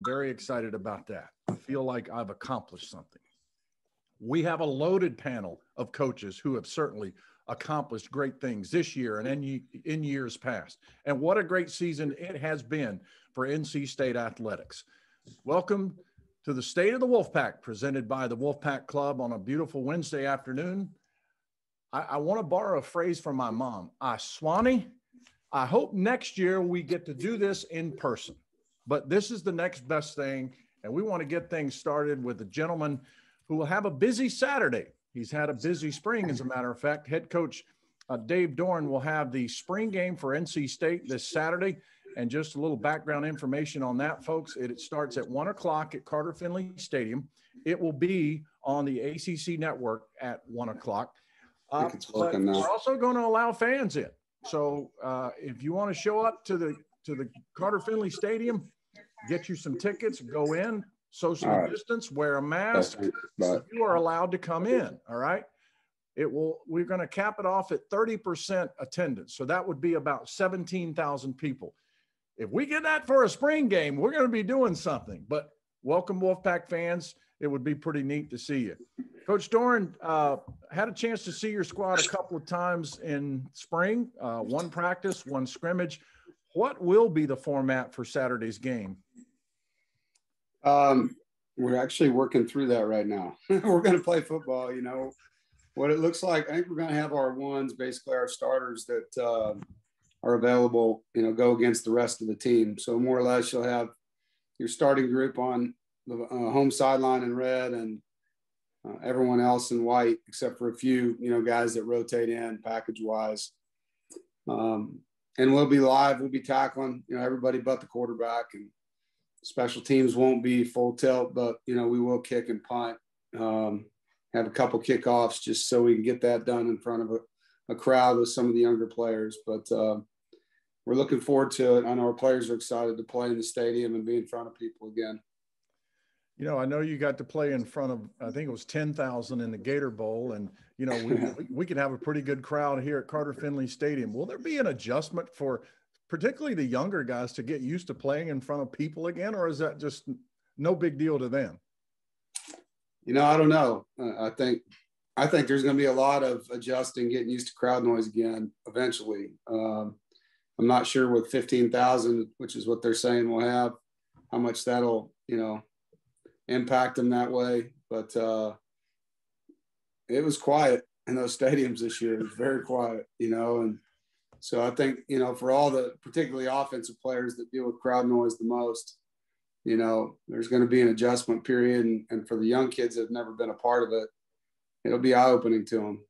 very excited about that. I feel like I've accomplished something. We have a loaded panel of coaches who have certainly accomplished great things this year and in years past. And what a great season it has been for NC State athletics. Welcome to the State of the Wolfpack, presented by the Wolfpack Club on a beautiful Wednesday afternoon. I want to borrow a phrase from my mom. Swanee, I hope next year we get to do this in person. But this is the next best thing, and we want to get things started with a gentleman who will have a busy Saturday. He's had a busy spring, as a matter of fact. Head coach Dave Doeren will have the spring game for NC State this Saturday. And just a little background information on that, folks. It starts at 1 o'clock at Carter Finley Stadium. It will be on the ACC network at 1 o'clock. But we're also going to allow fans in. So if you want to show up to the Carter Finley Stadium, get you some tickets, go in. Social distance, wear a mask. You are allowed to come in. All right. We're going to cap it off at 30% attendance. So that would be about 17,000 people. If we get that for a spring game, we're going to be doing something. But welcome, Wolfpack fans. It would be pretty neat to see you. Coach Doeren, had a chance to see your squad a couple of times in spring, one practice, one scrimmage. What will be the format for Saturday's game? We're actually working through that right now. We're going to play football, what it looks like. I think we're going to have our ones, basically our starters that are available, go against the rest of the team. So more or less you'll have your starting group on the home sideline in red and everyone else in white, except for a few, guys that rotate in package wise. And we'll be live. We'll be tackling, everybody but the quarterback, and special teams won't be full tilt, but, we will kick and punt, have a couple kickoffs just so we can get that done in front of a crowd with some of the younger players. But we're looking forward to it. I know our players are excited to play in the stadium and be in front of people again. I know you got to play in front of, I think it was 10,000 in the Gator Bowl. And, we could have a pretty good crowd here at Carter Finley Stadium. Will there be an adjustment for particularly the younger guys to get used to playing in front of people again, or is that just no big deal to them? I don't know. I think there's going to be a lot of adjusting, getting used to crowd noise again eventually. I'm not sure with 15,000, which is what they're saying we'll have, how much that'll, impact them that way. But it was quiet in those stadiums this year. It was very quiet, and so I think, for all the particularly offensive players that deal with crowd noise the most, there's going to be an adjustment period. And for the young kids that have never been a part of it, it'll be eye-opening to them.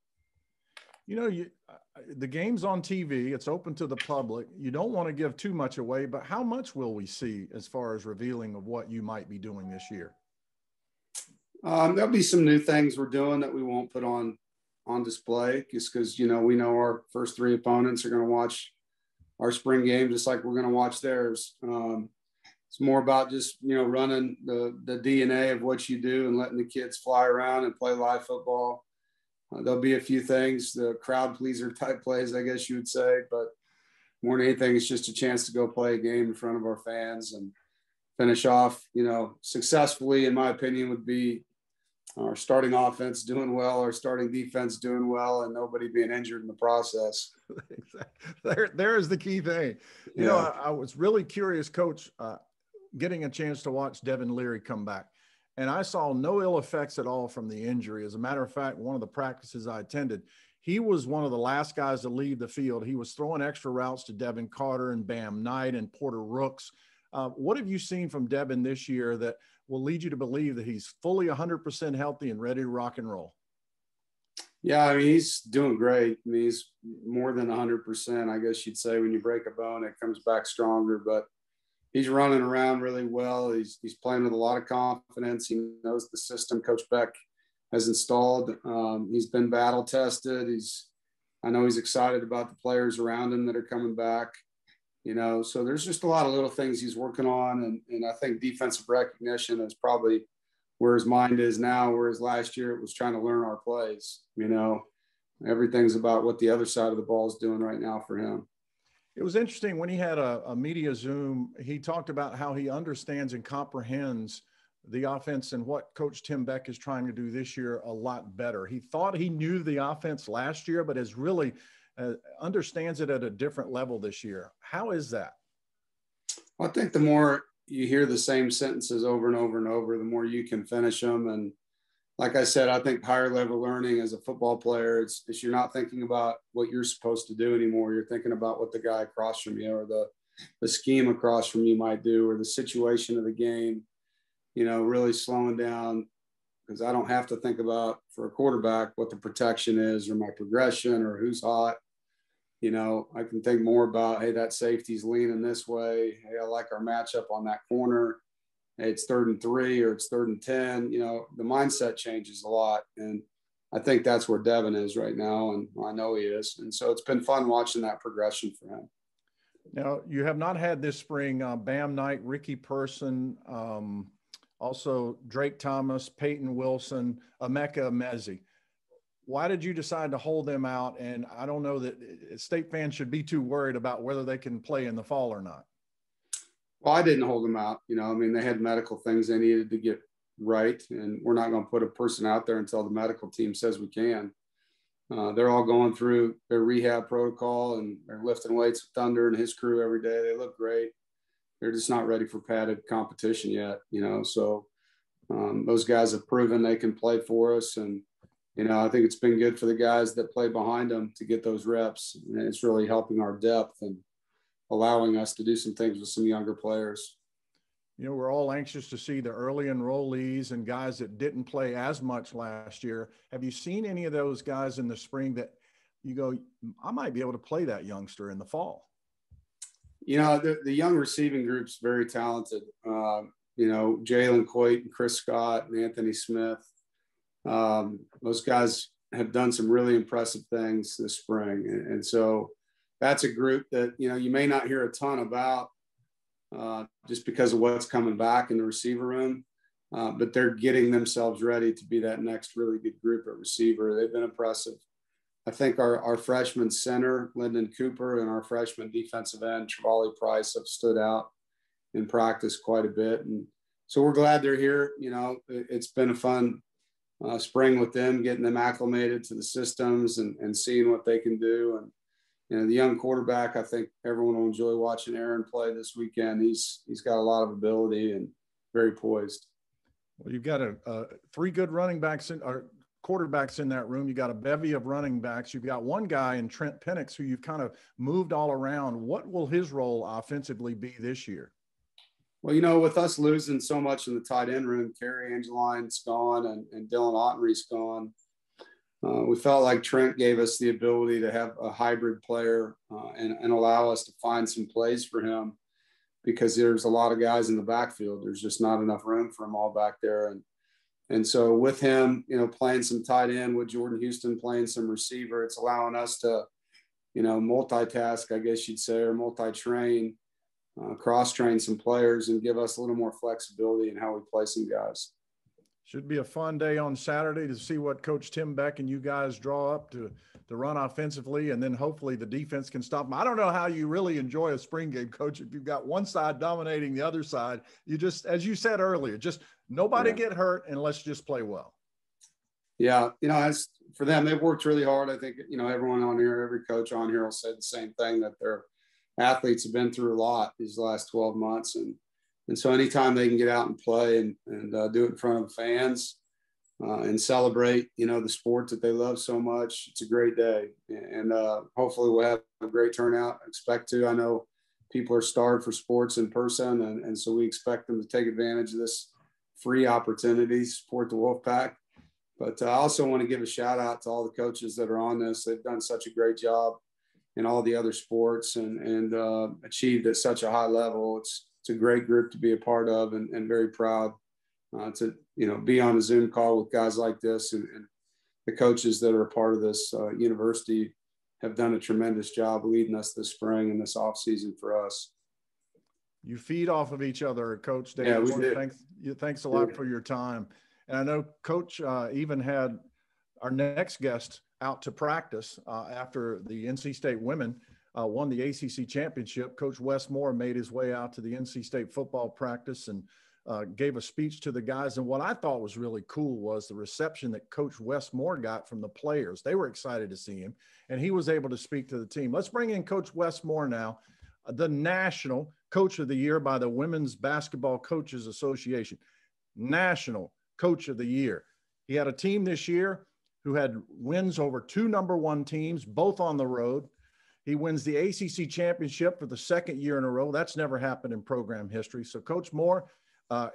The game's on TV. It's open to the public. You don't want to give too much away, but how much will we see as far as revealing of what you might be doing this year? There'll be some new things we're doing that we won't put on display, just because, we know our first three opponents are going to watch our spring game just like we're going to watch theirs. It's more about just, running the DNA of what you do and letting the kids fly around and play live football. There'll be a few things, the crowd pleaser type plays, I guess you would say, but more than anything, it's just a chance to go play a game in front of our fans and finish off, successfully, in my opinion, would be our starting offense doing well, our starting defense doing well, and nobody being injured in the process. There is the key thing. I was really curious, Coach, getting a chance to watch Devin Leary come back. And I saw no ill effects at all from the injury. As a matter of fact, one of the practices I attended, he was one of the last guys to leave the field. He was throwing extra routes to Devin Carter and Bam Knight and Porter Rooks. What have you seen from Devin this year that will lead you to believe that he's fully 100% healthy and ready to rock and roll? Yeah, he's doing great. He's more than 100%, I guess you'd say. When you break a bone, it comes back stronger. But he's running around really well. He's playing with a lot of confidence. He knows the system Coach Beck has installed. He's been battle tested. I know he's excited about the players around him that are coming back. So there's just a lot of little things he's working on. And I think defensive recognition is probably where his mind is now, whereas last year it was trying to learn our plays. Everything's about what the other side of the ball is doing right now for him. It was interesting when he had a media Zoom, he talked about how he understands and comprehends the offense and what Coach Tim Beck is trying to do this year a lot better. He thought he knew the offense last year, but has really understands it at a different level this year. How is that? Well, I think the more you hear the same sentences over and over and over, the more you can finish them. And like I said, I think higher level learning as a football player, it's you're not thinking about what you're supposed to do anymore. You're thinking about what the guy across from you or the scheme across from you might do, or the situation of the game, really slowing down, because I don't have to think about, for a quarterback, what the protection is or my progression or who's hot. I can think more about, hey, that safety's leaning this way. Hey, I like our matchup on that corner. Hey, it's 3rd and 3 or it's 3rd and 10. The mindset changes a lot. And I think that's where Devin is right now. And I know he is. And so it's been fun watching that progression for him. Now, you have not had this spring Bam Knight, Ricky Person, also Drake Thomas, Peyton Wilson, Emeka Emezi. Why did you decide to hold them out? And I don't know that State fans should be too worried about whether they can play in the fall or not. Well, I didn't hold them out. They had medical things they needed to get right. And we're not going to put a person out there until the medical team says we can. They're all going through their rehab protocol, and they're lifting weights with Thunder and his crew every day. They look great. They're just not ready for padded competition yet, So those guys have proven they can play for us. And, I think it's been good for the guys that play behind them to get those reps. And it's really helping our depth and allowing us to do some things with some younger players. We're all anxious to see the early enrollees and guys that didn't play as much last year. Have you seen any of those guys in the spring that you go, I might be able to play that youngster in the fall? The young receiving group's very talented. Jalen Coit and Chris Scott and Anthony Smith. Those guys have done some really impressive things this spring. And so that's a group that, you may not hear a ton about just because of what's coming back in the receiver room. But they're getting themselves ready to be that next really good group at receiver. They've been impressive. I think our freshman center, Lyndon Cooper, and our freshman defensive end, Travali Price, have stood out in practice quite a bit. And so we're glad they're here. It's been a fun spring with them, getting them acclimated to the systems and seeing what they can do. And the young quarterback, I think everyone will enjoy watching Aaron play this weekend. He's got a lot of ability and very poised. Well, you've got 3 good running backs or quarterbacks in that room. You got a bevy of running backs. You've got one guy in Trent Penix who you've kind of moved all around. What will his role offensively be this year? Well, with us losing so much in the tight end room, Kerry Angeline's gone and Dylan Ottenry's gone. We felt like Trent gave us the ability to have a hybrid player and allow us to find some plays for him, because there's a lot of guys in the backfield. There's just not enough room for them all back there. And so with him, playing some tight end, with Jordan Houston playing some receiver, it's allowing us to, multitask, I guess you'd say, or multi-train, cross-train some players and give us a little more flexibility in how we play some guys. Should be a fun day on Saturday to see what Coach Tim Beck and you guys draw up to run offensively, and then hopefully the defense can stop them. I don't know how you really enjoy a spring game, Coach, if you've got one side dominating the other side. You just, as you said earlier, just nobody get hurt and let's just play well. Yeah, as for them, they've worked really hard. I think, everyone on here, every coach on here will say the same thing, that their athletes have been through a lot these last 12 months. And so anytime they can get out and play and do it in front of fans and celebrate, the sport that they love so much, it's a great day. And hopefully we'll have a great turnout. I expect to. I know people are starved for sports in person, and so we expect them to take advantage of this free opportunity to support the Wolfpack. But I also want to give a shout out to all the coaches that are on this. They've done such a great job in all the other sports and achieved at such a high level. It's a great group to be a part of, and very proud to be on a Zoom call with guys like this, and the coaches that are a part of this university have done a tremendous job leading us this spring and this off season for us. You feed off of each other, Coach Dave. Yeah, we do. Thanks a lot for your time. And I know Coach even had our next guest out to practice after the NC State women won the ACC championship. Coach Wes Moore made his way out to the NC State football practice and gave a speech to the guys. And what I thought was really cool was the reception that Coach Wes Moore got from the players. They were excited to see him, and he was able to speak to the team. Let's bring in Coach Wes Moore now, the National Coach of the Year by the Women's Basketball Coaches Association. National Coach of the Year. He had a team this year who had wins over 2 number 1 teams, both on the road. He wins the ACC championship for the 2nd year in a row. That's never happened in program history. So, Coach Moore,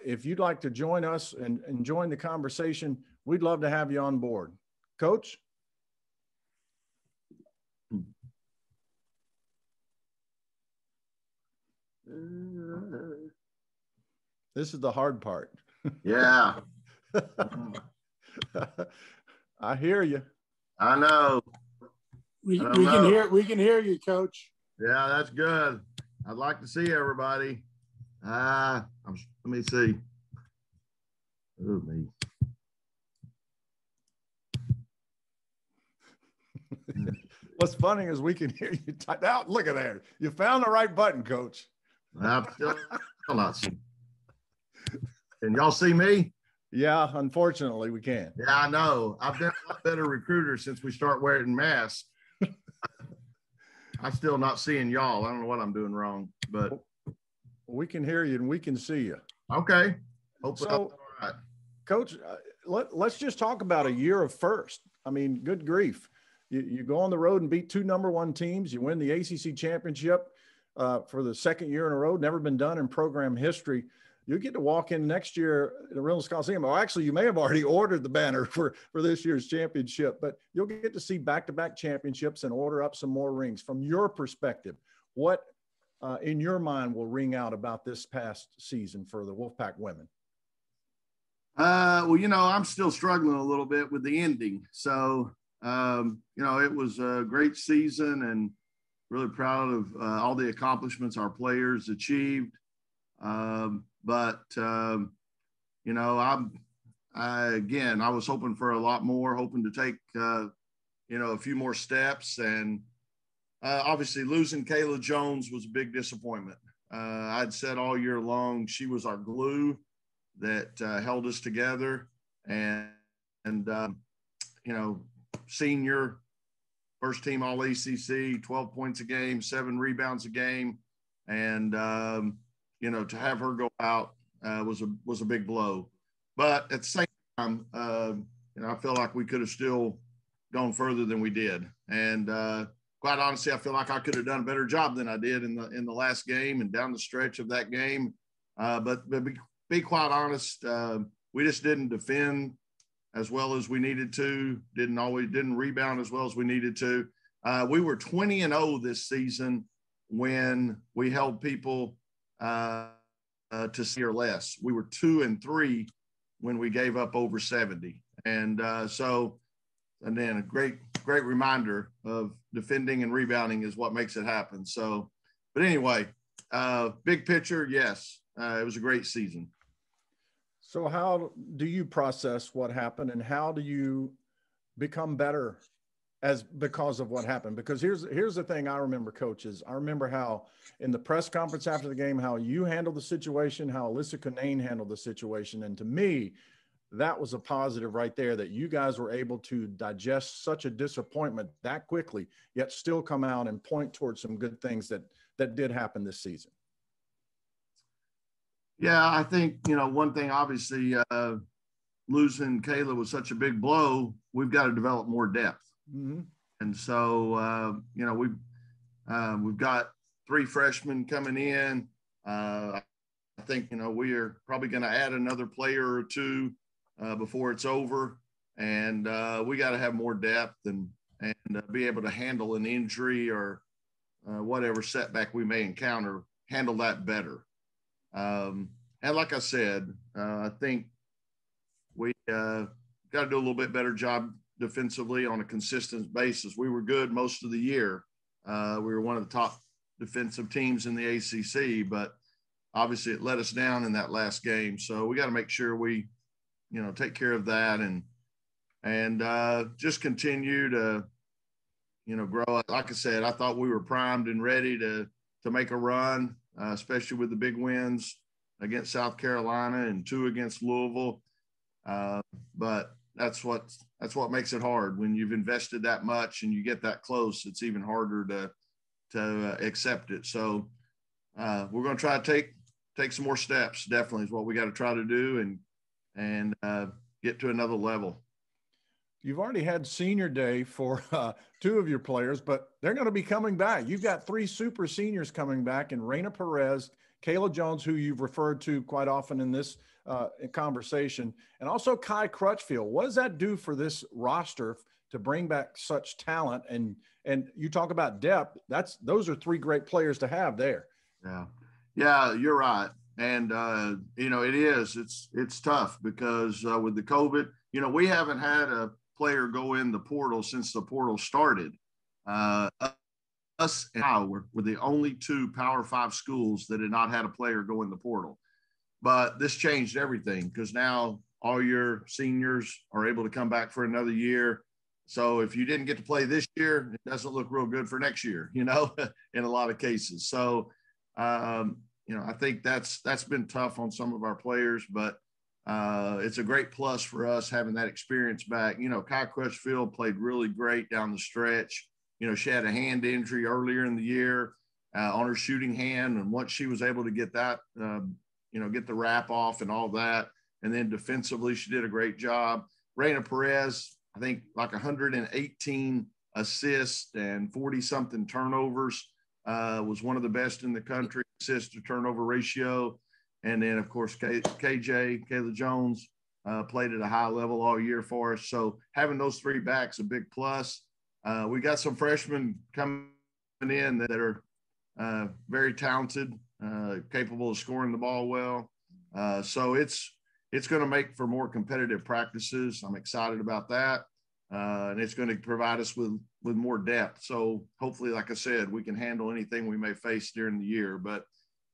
if you'd like to join us and join the conversation, we'd love to have you on board. Coach? This is the hard part. Yeah. I hear you. I know. We can hear you, Coach. Yeah, that's good. I'd like to see everybody. Let me see. Oh, me. What's funny is we can hear you. Now, look at there. You found the right button, Coach. I'm still not seeing. Can y'all see me? Yeah, unfortunately, we can. Yeah, I know. I've been a lot better recruiter since we start wearing masks. I'm still not seeing y'all. I don't know what I'm doing wrong, but we can hear you and we can see you. Okay. Hopefully So, all right. Coach, let's just talk about a year of first. I mean, good grief. You go on the road and beat 2 number 1 teams. You win the ACC championship for the 2nd year in a row. Never been done in program history. You get to walk in next year at the Reynolds Coliseum. Well, actually, you may have already ordered the banner for this year's championship, but you'll get to see back-to-back championships and order up some more rings. From your perspective, what in your mind will ring out about this past season for the Wolfpack women? Well, I'm still struggling a little bit with the ending. So, it was a great season and really proud of all the accomplishments our players achieved. But I was hoping for a lot more, hoping to take, a few more steps. And obviously losing Kayla Jones was a big disappointment. I'd said all year long, she was our glue that held us together. And senior, first team all ACC, 12 points a game, 7 rebounds a game. And, to have her go out was a big blow. But at the same time, I feel like we could have still gone further than we did. And quite honestly, I feel like I could have done a better job than I did in the last game and down the stretch of that game. But be quite honest, we just didn't defend as well as we needed to. Didn't rebound as well as we needed to. We were 20-0 this season when we held people to see or less. We were 2-3 when we gave up over 70. And then a great reminder of defending and rebounding is what makes it happen. So, but anyway, big picture, yes, it was a great season. So how do you process what happened and how do you become better because of what happened? Because here's the thing I remember, coaches. I remember how in the press conference after the game, how you handled the situation, how Alyssa Kinane handled the situation. And to me, that was a positive right there, that you guys were able to digest such a disappointment that quickly, yet still come out and point towards some good things that did happen this season. Yeah, I think, one thing, obviously, losing Kayla was such a big blow. We've got to develop more depth. Mm-hmm. And so, we've got 3 freshmen coming in. I think, we are probably going to add another player or 2 before it's over. And we got to have more depth and be able to handle an injury or whatever setback we may encounter, handle that better. And like I said, I think we got to do a little bit better job defensively on a consistent basis. We were good most of the year. We were one of the top defensive teams in the ACC, but obviously it let us down in that last game. So we got to make sure we, take care of that and just continue to, grow. Like I said, I thought we were primed and ready to make a run, especially with the big wins against South Carolina and 2 against Louisville. But that's what makes it hard when you've invested that much and you get that close. It's even harder to accept it. So we're going to try to take some more steps. Definitely is what we got to try to do and get to another level. You've already had senior day for 2 of your players, but they're going to be coming back. You've got 3 super seniors coming back, and Raina Perez, Kayla Jones, who you've referred to quite often in this conversation, and also Kai Crutchfield. What does that do for this roster to bring back such talent? And you talk about depth. Those are 3 great players to have there. Yeah, you're right. And it's tough because with the COVID, we haven't had a player go in the portal since the portal started. Us and Howard were the only 2 Power 5 schools that had not had a player go in the portal. But this changed everything because now all your seniors are able to come back for another year. So if you didn't get to play this year, it doesn't look real good for next year, in a lot of cases. So, I think that's been tough on some of our players, but it's a great plus for us having that experience back. Kai Crutchfield played really great down the stretch. She had a hand injury earlier in the year on her shooting hand. And once she was able to get that, get the wrap off and all that, and then defensively, she did a great job. Raina Perez, I think like 118 assists and 40-something turnovers, was one of the best in the country, assist to turnover ratio. And then, of course, Kayla Jones played at a high level all year for us. So having those 3 backs a big plus. We got some freshmen coming in that are very talented, capable of scoring the ball well. So it's going to make for more competitive practices. I'm excited about that. And it's going to provide us with more depth. So hopefully, like I said, we can handle anything we may face during the year. But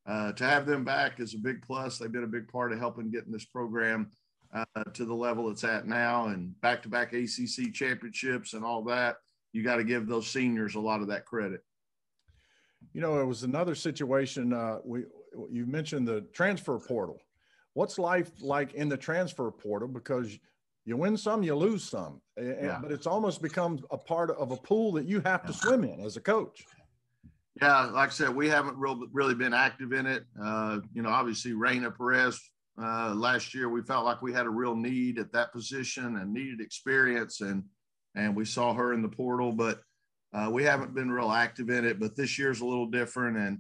to have them back is a big plus. They've been a big part of helping getting this program to the level it's at now, and back-to-back ACC championships and all that. You got to give those seniors a lot of that credit. It was another situation. You mentioned the transfer portal. What's life like in the transfer portal? Because you win some, you lose some, but it's almost become a part of a pool that you have to swim in as a coach. Yeah, like I said, we haven't really been active in it. Obviously Raina Perez last year, we felt like we had a real need at that position and needed experience, and we saw her in the portal, but we haven't been real active in it. But this year's a little different, and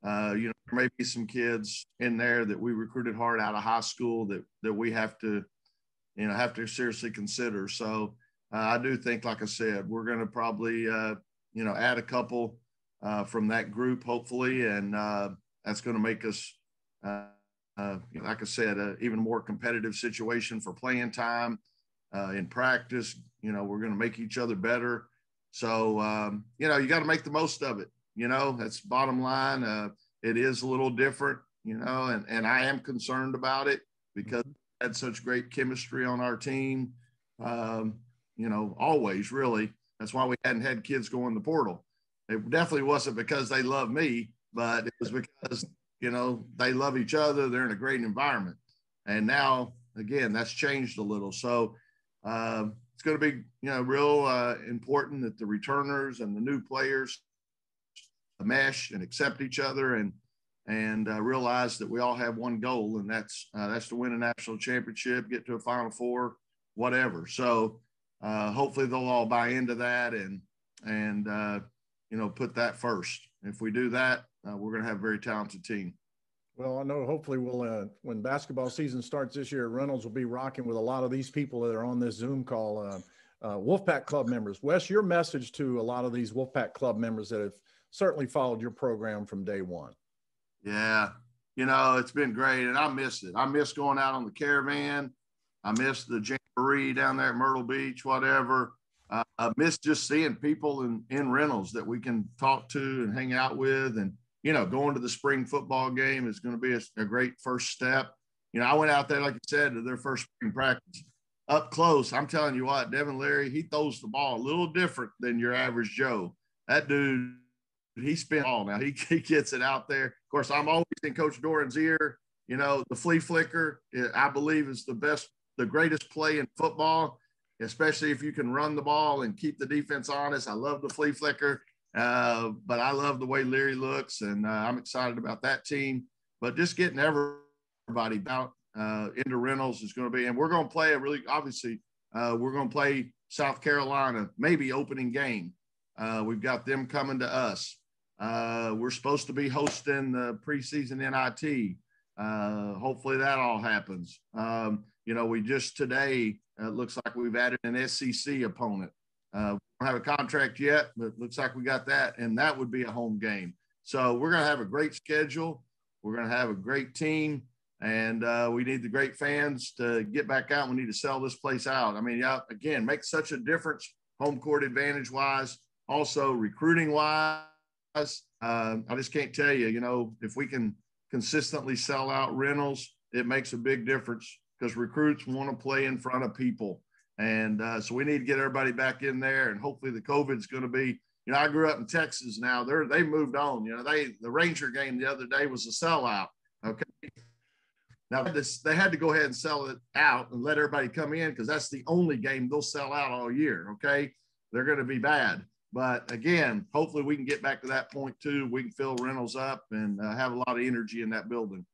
there may be some kids in there that we recruited hard out of high school that we have to seriously consider. So I do think, like I said, we're going to probably add a couple from that group, hopefully, and that's going to make us, like I said, an even more competitive situation for playing time in practice. We're going to make each other better. So, you got to make the most of it. That's bottom line. It is a little different, and I am concerned about it because we had such great chemistry on our team, always really. That's why we hadn't had kids go in the portal. It definitely wasn't because they love me, but it was because, they love each other. They're in a great environment. And now, again, that's changed a little. So it's going to be, real important that the returners and the new players mesh and accept each other and realize that we all have one goal, and that's to win a national championship, get to a Final Four, whatever. So hopefully they'll all buy into that and put that first. If we do that, we're going to have a very talented team. Well, I know hopefully we'll, when basketball season starts this year, Reynolds will be rocking with a lot of these people that are on this Zoom call, Wolfpack Club members. Wes, your message to a lot of these Wolfpack Club members that have certainly followed your program from day one. Yeah, it's been great, and I miss it. I miss going out on the caravan. I miss the jamboree down there at Myrtle Beach, whatever. I miss just seeing people in Reynolds that we can talk to and hang out with. And, going to the spring football game is going to be a great first step. I went out there, like you said, to their first spring practice. up close, I'm telling you what, Devin Leary, he throws the ball a little different than your average Joe. That dude, he spins the ball now. He gets it out there. Of course, I'm always in Coach Doeren's ear. You know, the flea flicker, I believe, is the greatest play in football, especially if you can run the ball and keep the defense honest. I love the flea flicker, but I love the way Leary looks, and I'm excited about that team. But just getting everybody out into Reynolds is going to be, and we're going to play we're going to play South Carolina, maybe opening game. We've got them coming to us. We're supposed to be hosting the preseason NIT. Hopefully that all happens. You know, we just today, it looks like we've added an SEC opponent. We don't have a contract yet, but it looks like we got that, and that would be a home game. So we're going to have a great schedule. We're going to have a great team, and we need the great fans to get back out. We need to sell this place out. I mean, yeah, again, make such a difference home court advantage-wise, also recruiting-wise. I just can't tell you, you know, if we can consistently sell out Reynolds, it makes a big difference because recruits want to play in front of people. And so we need to get everybody back in there, and hopefully the COVID is going to be, you know, I grew up in Texas now. They moved on. You know, the Ranger game the other day was a sellout. Okay. Now they had to go ahead and sell it out and let everybody come in because that's the only game they'll sell out all year. Okay. They're going to be bad. But again, hopefully we can get back to that point too. We can fill Reynolds up and have a lot of energy in that building.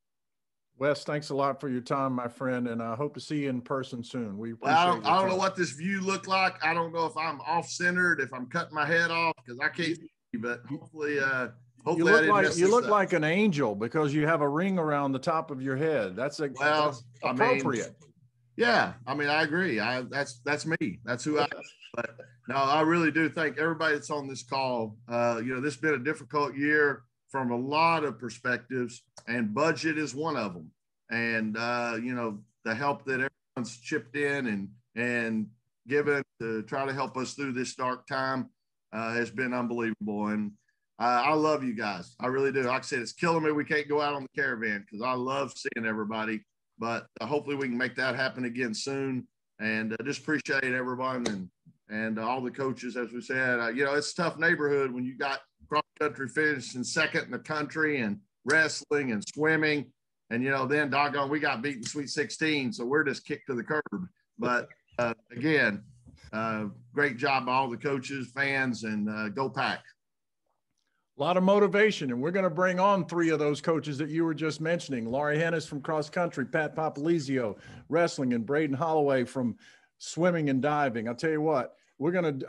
Wes, thanks a lot for your time, my friend, and I hope to see you in person soon. We appreciate I don't know what this view looked like. I don't know if I'm off-centered, if I'm cutting my head off because I can't see, but hopefully you look like an angel because you have a ring around the top of your head. That's appropriate. Yeah, I mean, I agree. That's me. That's who I am. But no, I really do thank everybody that's on this call. You know, this has been a difficult year from a lot of perspectives, and budget is one of them. And, you know, the help that everyone's chipped in and given to try to help us through this dark time has been unbelievable. And I love you guys. I really do. Like I said, it's killing me we can't go out on the caravan because I love seeing everybody. But hopefully we can make that happen again soon. And just appreciate everyone and all the coaches, as we said. You know, it's a tough neighborhood when you got cross-country finishing second in the country and wrestling and swimming. And, you know, then doggone, we got beaten Sweet 16, so we're just kicked to the curb. But, again, great job by all the coaches, fans, and go Pack. A lot of motivation, and we're going to bring on 3 of those coaches that you were just mentioning. Laurie Henes from cross country, Pat Popolizio, wrestling, and Braden Holloway from swimming and diving. I'll tell you what,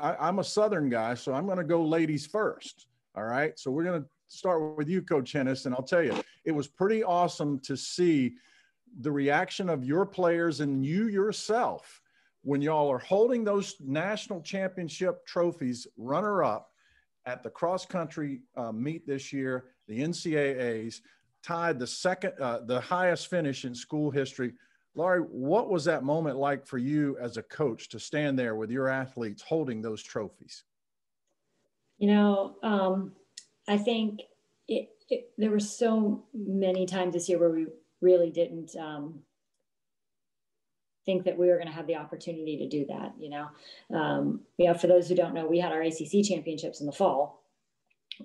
I'm a Southern guy, so I'm going to go ladies first. All right. So we're going to start with you, Coach Henes, and I'll tell you, it was pretty awesome to see the reaction of your players and you yourself when y'all are holding those national championship trophies runner-up at the cross-country meet this year. The NCAAs tied the highest finish in school history. Laurie, what was that moment like for you as a coach to stand there with your athletes holding those trophies? You know, I think there were so many times this year where we really didn't think that we were going to have the opportunity to do that. You know, for those who don't know, we had our ACC championships in the fall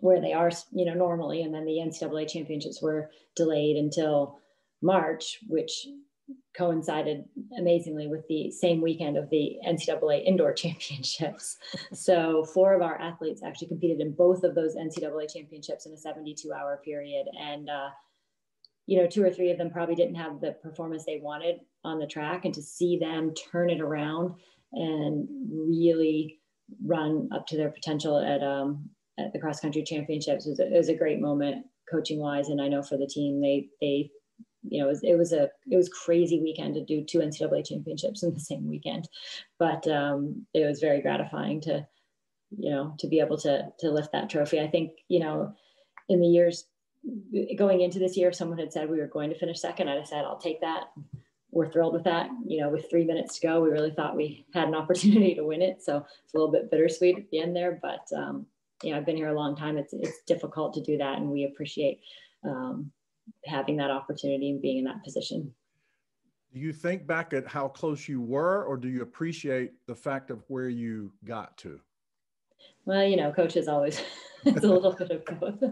where they are, you know, normally, and then the NCAA championships were delayed until March, which coincided amazingly with the same weekend of the NCAA indoor championships. So 4 of our athletes actually competed in both of those NCAA championships in a 72-hour period. And, you know, 2 or 3 of them probably didn't have the performance they wanted on the track, and to see them turn it around and really run up to their potential at the cross country championships was a great moment coaching wise. And I know for the team, they you know, it was crazy weekend to do 2 NCAA championships in the same weekend, but it was very gratifying to, you know, to be able to lift that trophy. I think, you know, in the years going into this year, if someone had said we were going to finish second, I'd have said, I'll take that. We're thrilled with that. You know, with 3 minutes to go, we really thought we had an opportunity to win it. So it's a little bit bittersweet at the end there, but you know, I've been here a long time. It's difficult to do that, and we appreciate having that opportunity and being in that position. Do you think back at how close you were, or do you appreciate the fact of where you got to? Well, you know, coach is always, it's a little bit of both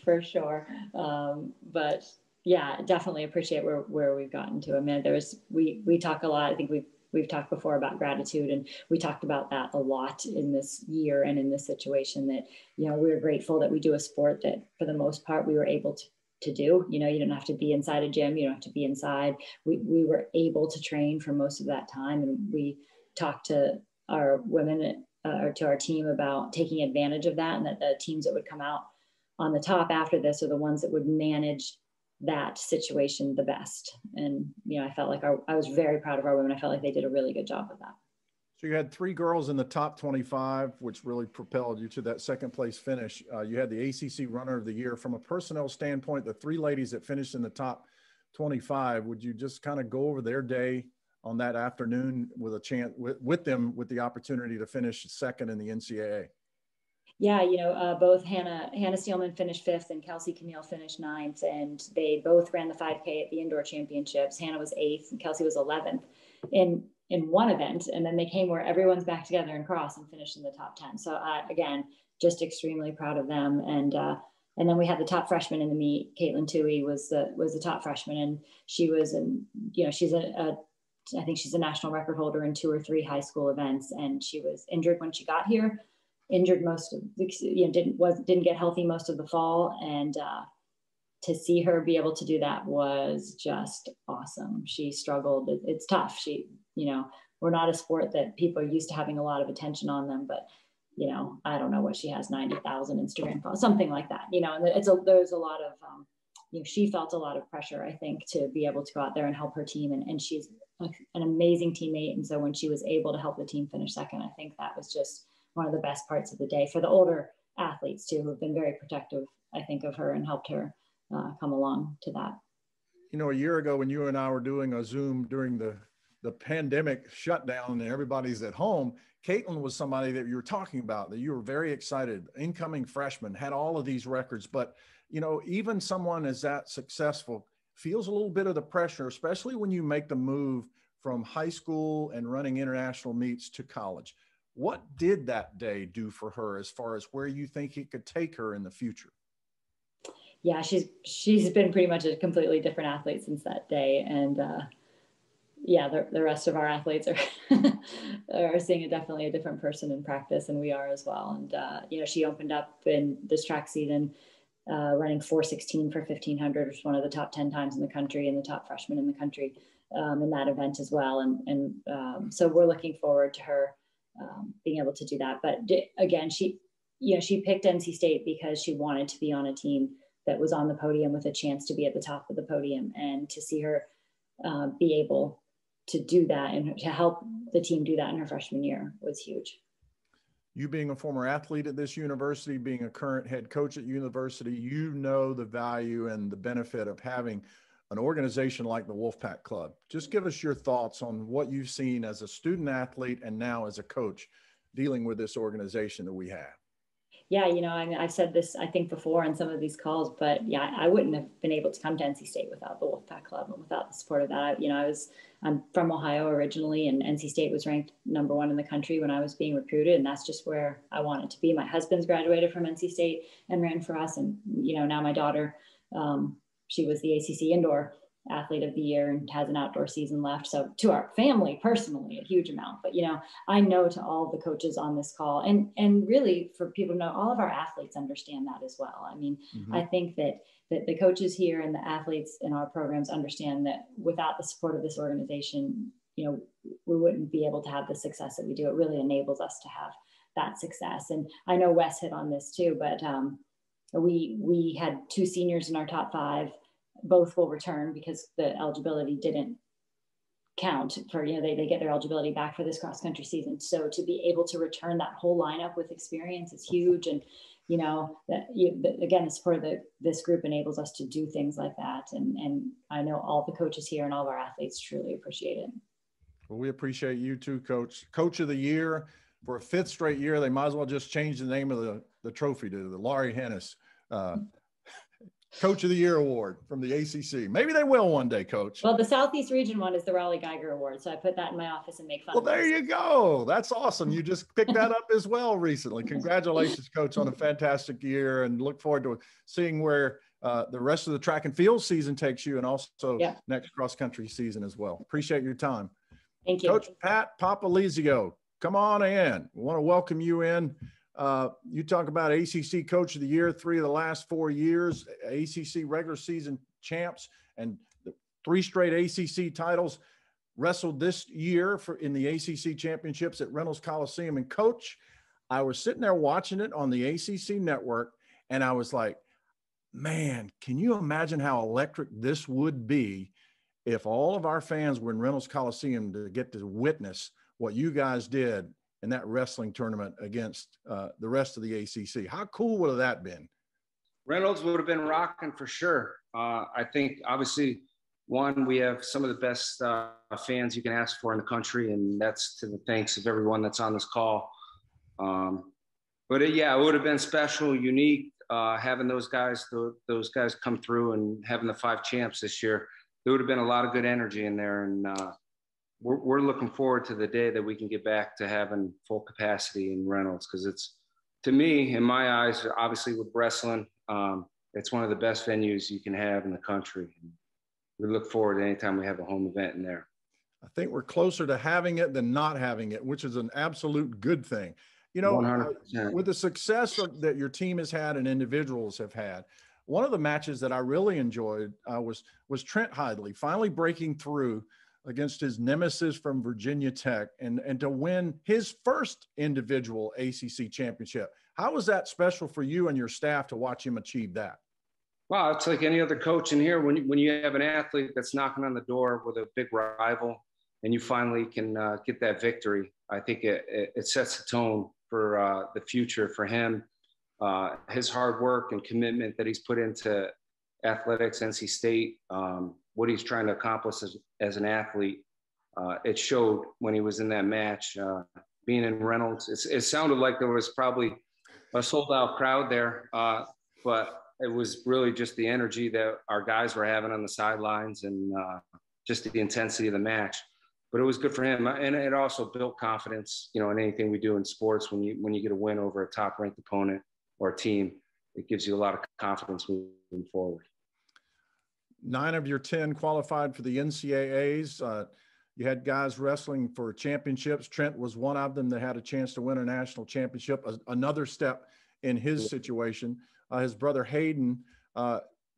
for sure. But yeah, definitely appreciate where we've gotten to. I mean, we talk a lot. I think we've talked before about gratitude, and we talked about that a lot in this year and in this situation, that, you know, we're grateful that we do a sport that for the most part we were able to do. You know, you don't have to be inside a gym, you don't have to be inside. We were able to train for most of that time, and we talked to our women or to our team about taking advantage of that, and that the teams that would come out on the top after this are the ones that would manage that situation the best. And, you know, I felt like I was very proud of our women. I felt like they did a really good job of that. So you had 3 girls in the top 25, which really propelled you to that second place finish. You had the ACC Runner of the Year. From a personnel standpoint, the 3 ladies that finished in the top 25, would you just kind of go over their day on that afternoon with a chance with them, with the opportunity to finish second in the NCAA? Yeah, you know, both Hannah Steelman finished 5th and Kelsey Camille finished 9th, and they both ran the 5K at the indoor championships. Hannah was 8th and Kelsey was 11th in one event, and then they came where everyone's back together in cross and finished in the top 10. So again, just extremely proud of them. And then we had the top freshman in the meet. Caitlin Toohey was the top freshman, and she was, you know, she's I think she's a national record holder in 2 or 3 high school events, and she was injured when she got here. Injured most of, you know, didn't get healthy most of the fall, and to see her be able to do that was just awesome. She struggled. It's tough. You know, we're not a sport that people are used to having a lot of attention on them, but, you know, I don't know what she has, 90,000 Instagram followers, something like that, you know, and there's a lot of, you know, she felt a lot of pressure, I think, to be able to go out there and help her team. And she's an amazing teammate. And so when she was able to help the team finish second, I think that was just one of the best parts of the day for the older athletes too, who have been very protective, I think, of her and helped her come along to that. You know, a year ago when you and I were doing a Zoom during the pandemic shutdown and everybody's at home, Caitlin was somebody that you were talking about, that you were very excited, incoming freshman, had all of these records. But, you know, even someone as that successful feels a little bit of the pressure, especially when you make the move from high school and running international meets to college. What did that day do for her as far as where you think it could take her in the future? Yeah, she's been pretty much a completely different athlete since that day. And yeah, the rest of our athletes are seeing definitely a different person in practice, and we are as well. And, you know, she opened up in this track season running 4:16 for 1500, which was one of the top 10 times in the country and the top freshman in the country in that event as well. And so we're looking forward to her being able to do that. But again, she picked NC State because she wanted to be on a team that was on the podium with a chance to be at the top of the podium, and to see her be able to do that and to help the team do that in her freshman year was huge. You being a former athlete at this university, being a current head coach at university, you know the value and the benefit of having an organization like the Wolfpack Club. Just give us your thoughts on what you've seen as a student athlete and now as a coach dealing with this organization that we have. Yeah, you know, I mean, I've said this, I think, before on some of these calls, but yeah, I wouldn't have been able to come to NC State without the Wolfpack Club and without the support of that. I'm from Ohio originally, and NC State was ranked #1 in the country when I was being recruited, and that's just where I wanted to be. My husband's graduated from NC State and ran for us, and, you know, now my daughter, she was the ACC Indoor Athlete of the Year and has an outdoor season left. So to our family personally, a huge amount. But, you know, I know to all the coaches on this call, and really for people to know, all of our athletes understand that as well. I mean, I think that the coaches here and the athletes in our programs understand that without the support of this organization, you know, we wouldn't be able to have the success that we do. It really enables us to have that success. And I know Wes hit on this too, but we had 2 seniors in our top 5. Both will return because the eligibility didn't count for, you know, they get their eligibility back for this cross country season. So to be able to return that whole lineup with experience is huge. And, you know, again, the support of this group enables us to do things like that. And I know all the coaches here and all of our athletes truly appreciate it. Well, we appreciate you too, Coach. Coach of the Year for a 5th straight year. They might as well just change the name of the trophy to the Laurie Henes Coach of the Year award from the ACC. Maybe they will one day, Coach. Well, the Southeast region one is the Raleigh Geiger Award. So I put that in my office and make fun of it. Well, there you go. That's awesome. You just picked that up as well recently. Congratulations, Coach, on a fantastic year, and look forward to seeing where the rest of the track and field season takes you, and also next cross-country season as well. Appreciate your time. Thank you. Coach Pat Popolizio, come on in. We want to welcome you in. You talk about ACC Coach of the Year, 3 of the last 4 years, ACC regular season champs, and 3 straight ACC titles. Wrestled this year in the ACC championships at Reynolds Coliseum. And Coach, I was sitting there watching it on the ACC network, and I was like, man, can you imagine how electric this would be if all of our fans were in Reynolds Coliseum to get to witness what you guys did in that wrestling tournament against the rest of the ACC? How cool would have that been? Reynolds would have been rocking for sure. I think obviously, one, we have some of the best fans you can ask for in the country, and that's to the thanks of everyone that's on this call. But it would have been special, unique, having those guys come through and having the 5 champs this year. There would have been a lot of good energy in there, and we're looking forward to the day that we can get back to having full capacity in Reynolds, because it's, to me, in my eyes, obviously with wrestling, it's one of the best venues you can have in the country. We look forward to anytime we have a home event in there. I think we're closer to having it than not having it, which is an absolute good thing. You know, with the success that your team has had and individuals have had, one of the matches that I really enjoyed was Trent Hidley finally breaking through against his nemesis from Virginia Tech and to win his first individual ACC championship. How was that special for you and your staff to watch him achieve that? Wow, it's like any other coach in here. When you have an athlete that's knocking on the door with a big rival and you finally can get that victory, I think it sets the tone for the future for him. His hard work and commitment that he's put into athletics, NC State, what he's trying to accomplish as an athlete, it showed when he was in that match. Being in Reynolds, it sounded like there was probably a sold-out crowd there, but it was really just the energy that our guys were having on the sidelines and just the intensity of the match. But it was good for him, and it also built confidence, you know, in anything we do in sports. When you get a win over a top-ranked opponent or a team, it gives you a lot of confidence moving forward. 9 of your 10 qualified for the NCAAs. You had guys wrestling for championships. Trent was one of them that had a chance to win a national championship. Another step in his situation. His brother Hayden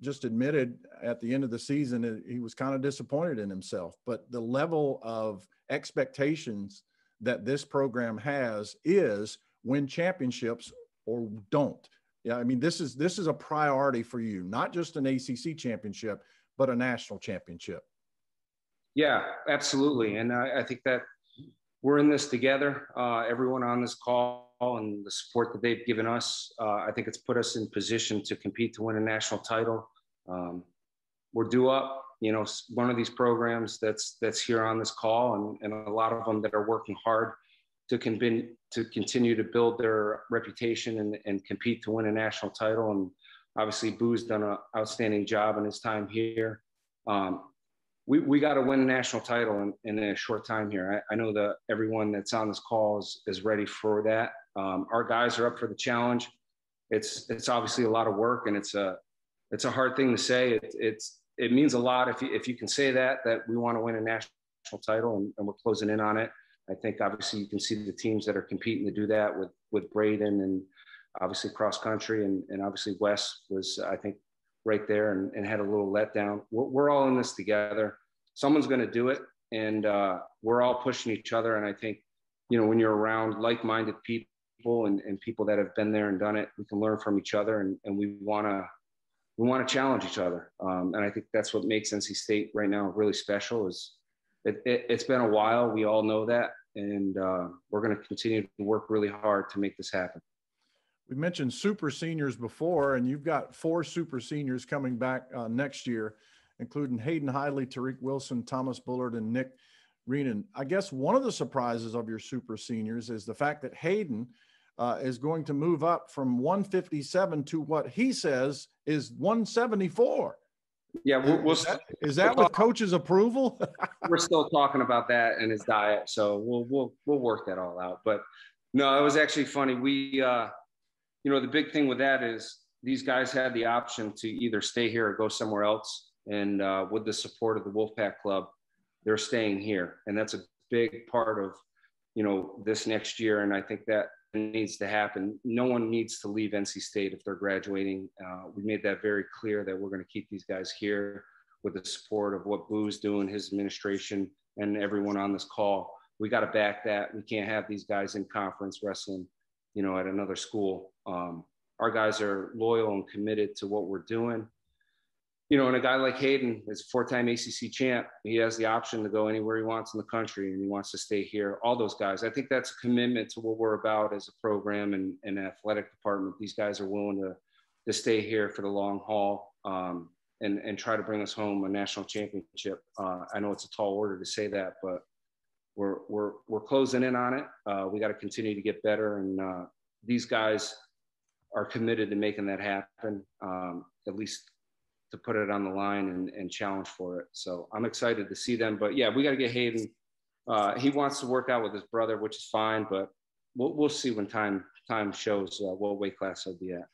just admitted at the end of the season he was kind of disappointed in himself. But the level of expectations that this program has is win championships or don't. Yeah, I mean, this is a priority for you, not just an ACC championship, but a national championship. Yeah, absolutely. And I think that we're in this together. Everyone on this call and the support that they've given us, I think it's put us in position to compete to win a national title. We're due up, you know, one of these programs that's here on this call, and a lot of them that are working hard to continue to build their reputation and compete to win a national title. And obviously Boo's done an outstanding job in his time here. We got to win a national title in a short time here. I know that everyone that's on this call is ready for that. Our guys are up for the challenge. It's obviously a lot of work, and it's a hard thing to say. It means a lot if you can say that we want to win a national title, and we're closing in on it. I think obviously you can see the teams that are competing to do that with Braden and obviously cross country, and obviously Wes was, I think, right there and had a little letdown. We're all in this together. Someone's going to do it, and we're all pushing each other. And I think, you know, when you're around like-minded people and people that have been there and done it, we can learn from each other, and we want to challenge each other. And I think that's what makes NC State right now really special. Is it's been a while. We all know that, and we're going to continue to work really hard to make this happen. We mentioned super seniors before, and you've got 4 super seniors coming back next year, including Hayden Hidley, Tariq Wilson, Thomas Bullard, and Nick Reenan. I guess one of the surprises of your super seniors is the fact that Hayden is going to move up from 157 to what he says is 174. Yeah, is that with coach's approval? We're still talking about that and his diet, so we'll work that all out. But no, it was actually funny. We, the big thing with that is these guys had the option to either stay here or go somewhere else. And with the support of the Wolfpack Club, they're staying here, and that's a big part of this next year. And I think that needs to happen. No one needs to leave NC State if they're graduating. We made that very clear that we're going to keep these guys here with the support of what Boo's doing, his administration, and everyone on this call. We got to back that. We can't have these guys in conference wrestling, at another school. Our guys are loyal and committed to what we're doing. And a guy like Hayden is a 4-time ACC champ. He has the option to go anywhere he wants in the country, and he wants to stay here. All those guys, I think that's a commitment to what we're about as a program and an athletic department. These guys are willing to stay here for the long haul and try to bring us home a national championship. I know it's a tall order to say that, but we're closing in on it. We got to continue to get better, and these guys are committed to making that happen, at least to put it on the line and challenge for it. So I'm excited to see them. But yeah, we got to get Hayden. He wants to work out with his brother, which is fine, but we'll see when time shows what weight class he'll be at.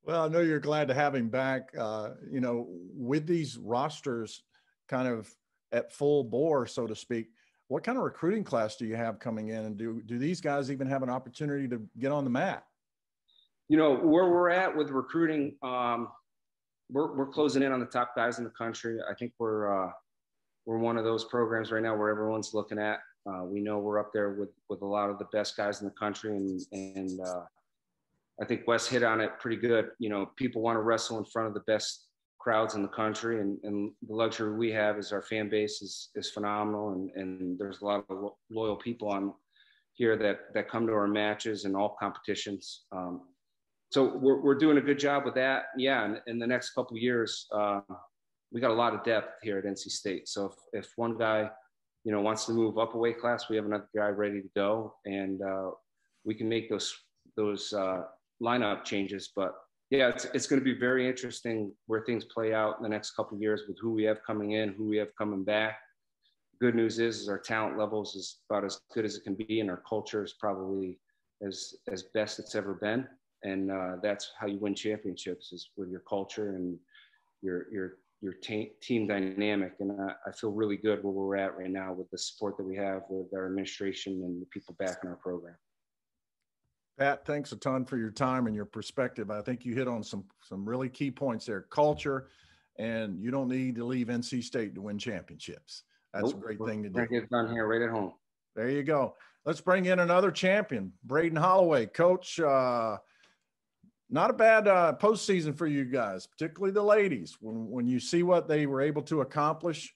Well, I know you're glad to have him back. With these rosters kind of at full bore, so to speak, what kind of recruiting class do you have coming in? And do these guys even have an opportunity to get on the mat? Where we're at with recruiting, we're closing in on the top guys in the country. I think we're one of those programs right now where everyone's looking at. We know we're up there with a lot of the best guys in the country, and I think Wes hit on it pretty good. People want to wrestle in front of the best crowds in the country, and the luxury we have is our fan base is phenomenal, and there's a lot of loyal people on here that come to our matches and all competitions. So we're doing a good job with that. Yeah, and in the next couple of years, we got a lot of depth here at NC State. So if one guy, wants to move up a weight class, we have another guy ready to go, and we can make those lineup changes. But yeah, it's going to be very interesting where things play out in the next couple of years with who we have coming in, who we have coming back. Good news is our talent levels is about as good as it can be, and our culture is probably as best it's ever been. And that's how you win championships, is with your culture and your team dynamic. And I feel really good where we're at right now with the support that we have with our administration and the people back in our program. Pat, thanks a ton for your time and your perspective. I think you hit on some really key points there. Culture, and you don't need to leave NC State to win championships. That's a great thing to do. Get done here right at home. There you go. Let's bring in another champion, Braden Holloway. Coach, not a bad postseason for you guys, particularly the ladies. When you see what they were able to accomplish,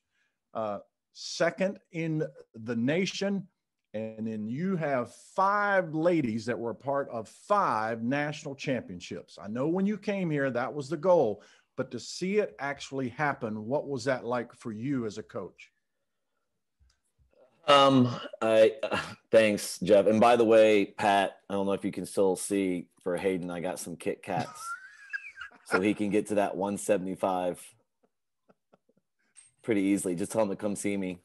second in the nation, and then you have 5 ladies that were a part of 5 national championships. I know when you came here, that was the goal, but to see it actually happen, what was that like for you as a coach? Thanks, Jeff. And by the way, Pat, I don't know if you can still see for Hayden, I got some Kit Kats so he can get to that 175 pretty easily. Just tell him to come see me.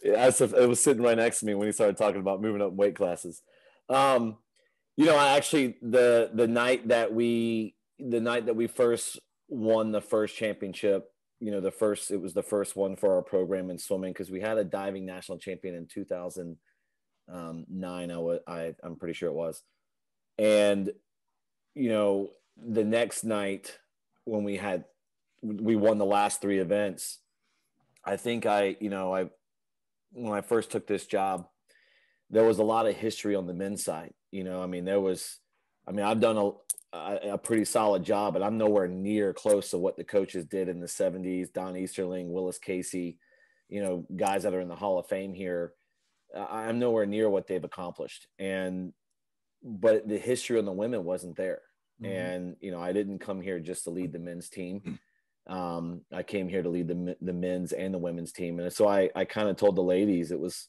It was sitting right next to me when he started talking about moving up weight classes. I actually, the night that we first won the first championship, it was the first one for our program in swimming, because we had a diving national champion in 2009. I'm pretty sure it was. And, the next night when we won the last 3 events, I think when I first took this job, there was a lot of history on the men's side. I've done a pretty solid job, but I'm nowhere near close to what the coaches did in the 70s. Don Easterling, Willis Casey, guys that are in the Hall of Fame here. I'm nowhere near what they've accomplished. But the history on the women wasn't there. Mm-hmm. And, I didn't come here just to lead the men's team. I came here to lead the men's and the women's team. And so I kind of told the ladies it's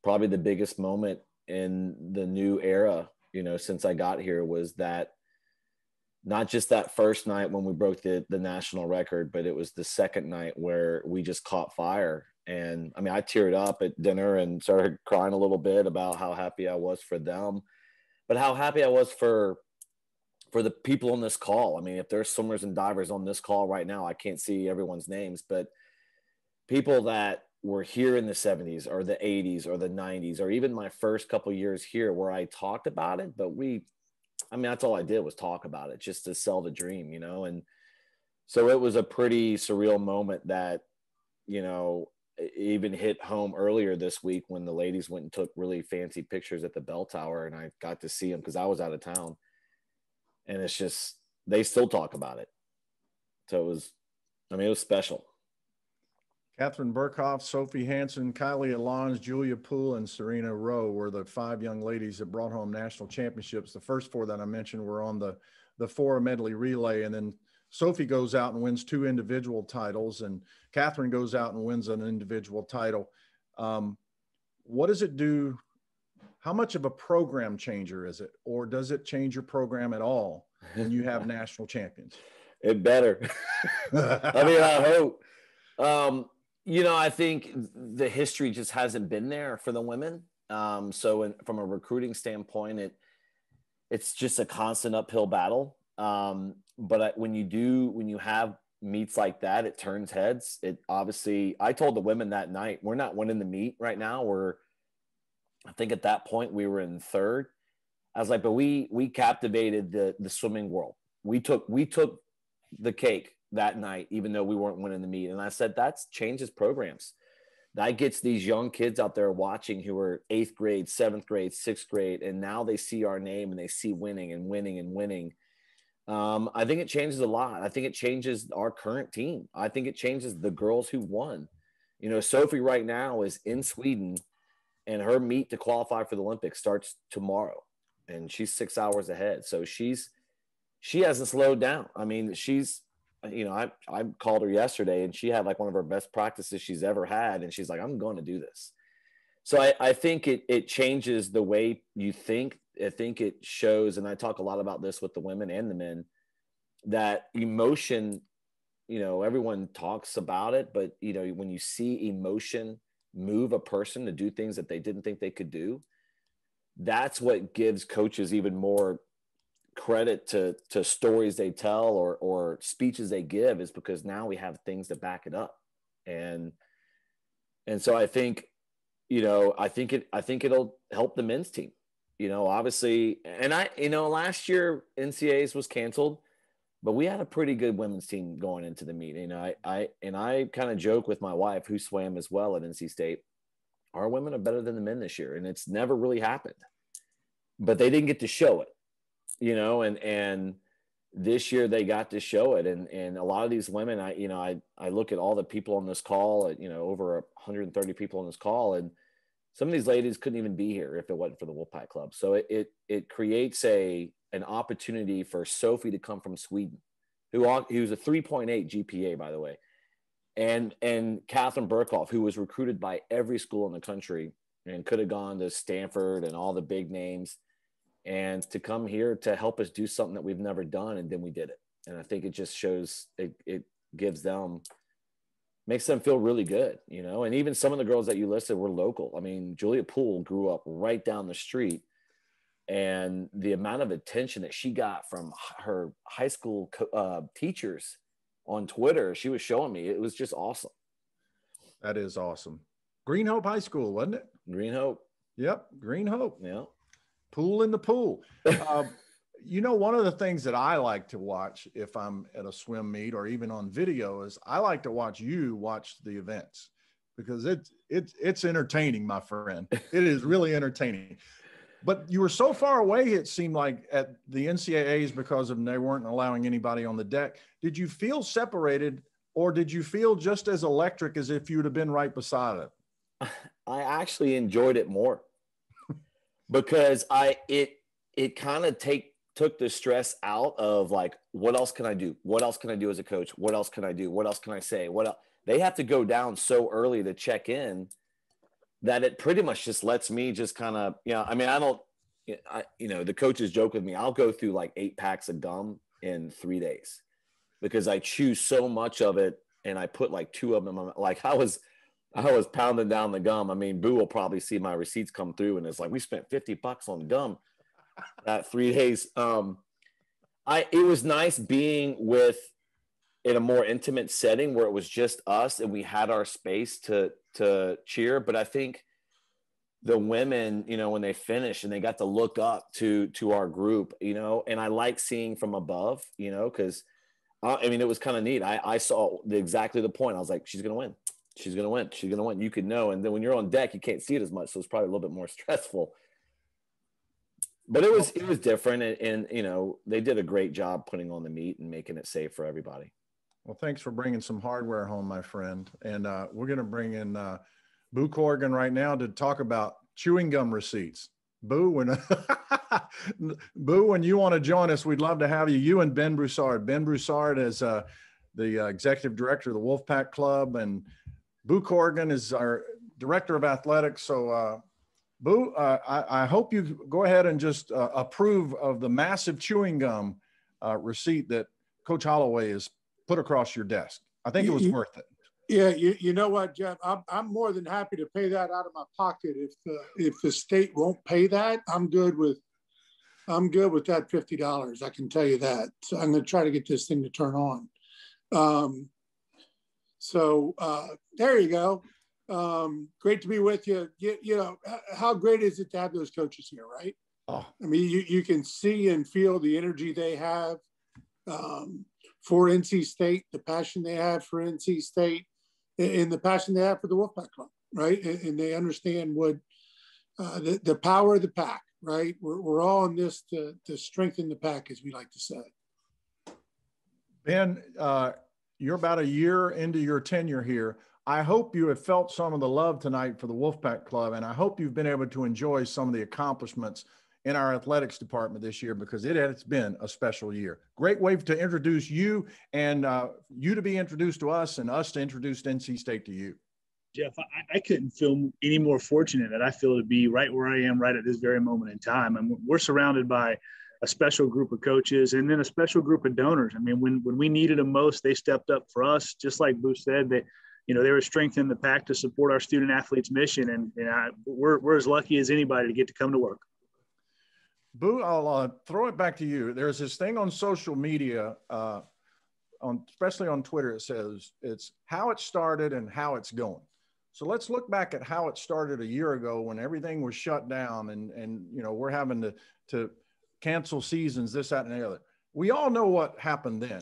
probably the biggest moment in the new era, you know, since I got here, was that not just that first night when we broke the national record, but it was the second night where we just caught fire. And I mean, I teared up at dinner and started crying a little bit about how happy I was for them, but how happy I was for the people on this call. I mean, if there's swimmers and divers on this call right now, I can't see everyone's names, but people that were here in the 70s or the 80s or the 90s, or even my first couple of years here where I talked about it, but that's all I did was talk about it just to sell the dream, you know? And so it was a pretty surreal moment that, you know, even hit home earlier this week when the ladies went and took really fancy pictures at the bell tower, and I got to see them because I was out of town. And it's just, they still talk about it. So it was special. Catherine Burkhoff, Sophie Hansen, Kylie Alons, Julia Poole, and Serena Rowe were the 5 young ladies that brought home national championships. The first 4 that I mentioned were on the 4 medley relay. And then Sophie goes out and wins 2 individual titles, and Catherine goes out and wins an individual title. What does it do? How much of a program changer is it, or does it change your program at all when you have national champions? It better. I mean, I hope. You know, I think the history just hasn't been there for the women. So from a recruiting standpoint, it's just a constant uphill battle. But when you have meets like that, it turns heads. It obviously, I told the women that night, we're not winning the meet right now. I think at that point we were in 3rd. I was like, but we captivated the swimming world. We took the cake that night, even though we weren't winning the meet. And I said, that changes programs. That gets these young kids out there watching who are 8th grade, 7th grade, 6th grade. And now they see our name and they see winning and winning and winning. I think it changes a lot. I think it changes our current team. I think it changes the girls who won. You know, Sophie right now is in Sweden, and her meet to qualify for the Olympics starts tomorrow, and she's 6 hours ahead. So she hasn't slowed down. I mean, you know, I called her yesterday, and she had like one of her best practices she's ever had. And she's like, I'm going to do this. So I think it changes the way you think. I think it shows, and I talk a lot about this with the women and the men, that emotion, you know, everyone talks about it, but you know, when you see emotion move a person to do things that they didn't think they could do, that's what gives coaches even more credit to stories they tell or speeches they give, is because now we have things to back it up. And so I think, you know, I think it'll help the men's team, you know, obviously. And last year NCAAs was canceled, but we had a pretty good women's team going into the meet. You know, I kind of joke with my wife, who swam as well at NC State, our women are better than the men this year. And it's never really happened, but they didn't get to show it, you know, and this year they got to show it. And a lot of these women, I look at all the people on this call, you know, over 130 people on this call, and some of these ladies couldn't even be here if it wasn't for the Wolfpack Club. So it creates an opportunity for Sophie to come from Sweden, who was a 3.8 GPA, by the way. And Catherine Burkhoff, who was recruited by every school in the country and could have gone to Stanford and all the big names, and to come here to help us do something that we've never done. And then we did it. And I think it just shows, it gives them, makes them feel really good, you know. And even some of the girls that you listed were local. I mean, Julia Poole grew up right down the street, and the amount of attention that she got from her high school teachers on Twitter, she was showing me, it was just awesome. That is awesome. Green Hope High School, wasn't it? Green Hope. Yep. Green Hope. Yeah. Pool in the pool. You know, one of the things that I like to watch if I'm at a swim meet or even on video is I like to watch you watch the events, because it's entertaining, my friend. It is really entertaining. But you were so far away, it seemed like, at the NCAAs because they weren't allowing anybody on the deck. Did you feel separated, or did you feel just as electric as if you'd have been right beside it? I actually enjoyed it more because it kind of took the stress out of like, what else can I do? What else can I do as a coach? What else can I do? What else can I say? They have to go down so early to check in that it pretty much just lets me just kind of, I mean, the coaches joke with me, I'll go through like 8 packs of gum in 3 days because I chew so much of it, and I put like 2 of them on. Like I was pounding down the gum. I mean, Boo will probably see my receipts come through, and it's like, we spent $50 on gum that 3 days. It was nice being in a more intimate setting where it was just us and we had our space to cheer. But I think the women, when they finished and they got to look up to our group, and I like seeing from above, because I mean, it was kind of neat. I saw exactly the point. I was like, she's going to win. She's going to win. She's going to win. You could know. And then when you're on deck, you can't see it as much. So it's probably a little bit more stressful. But it was different. And they did a great job putting on the meat and making it safe for everybody. Well, thanks for bringing some hardware home, my friend. And we're going to bring in Boo Corrigan right now to talk about chewing gum receipts. Boo, when you want to join us, we'd love to have you. You and Ben Broussard. Ben Broussard is the executive director of the Wolfpack Club, and Boo Corrigan is our director of athletics. So, Boo, I hope you go ahead and just approve of the massive chewing gum receipt that Coach Holloway has put across your desk. I think it was worth it. Yeah, you know what, Jeff? I'm more than happy to pay that out of my pocket. If the state won't pay that, I'm good with that $50. I can tell you that. So I'm going to try to get this thing to turn on. So there you go. Great to be with you. How great is it to have those coaches here, right? Oh. I mean, you can see and feel the energy they have for NC State, the passion they have for NC State, and the passion they have for the Wolfpack Club, right? And they understand what the power of the pack, right? We're all in this to strengthen the pack, as we like to say. Ben, you're about a year into your tenure here. I hope you have felt some of the love tonight for the Wolfpack Club, and I hope you've been able to enjoy some of the accomplishments in our athletics department this year, because it has been a special year. Great way to introduce you, and you to be introduced to us, and us to introduce NC State to you. Jeff, I couldn't feel any more fortunate that I feel to be right where I am right at this very moment in time. And we're surrounded by a special group of coaches and then a special group of donors. I mean, when we needed them most, they stepped up for us. Just like Boo said, they were strengthening the pack to support our student athletes' mission. And we're as lucky as anybody to get to come to work. Boo, I'll throw it back to you. There's this thing on social media, especially on Twitter, it says it's how it started and how it's going. So let's look back at how it started a year ago when everything was shut down and we're having to cancel seasons, this, that, and the other. We all know what happened then.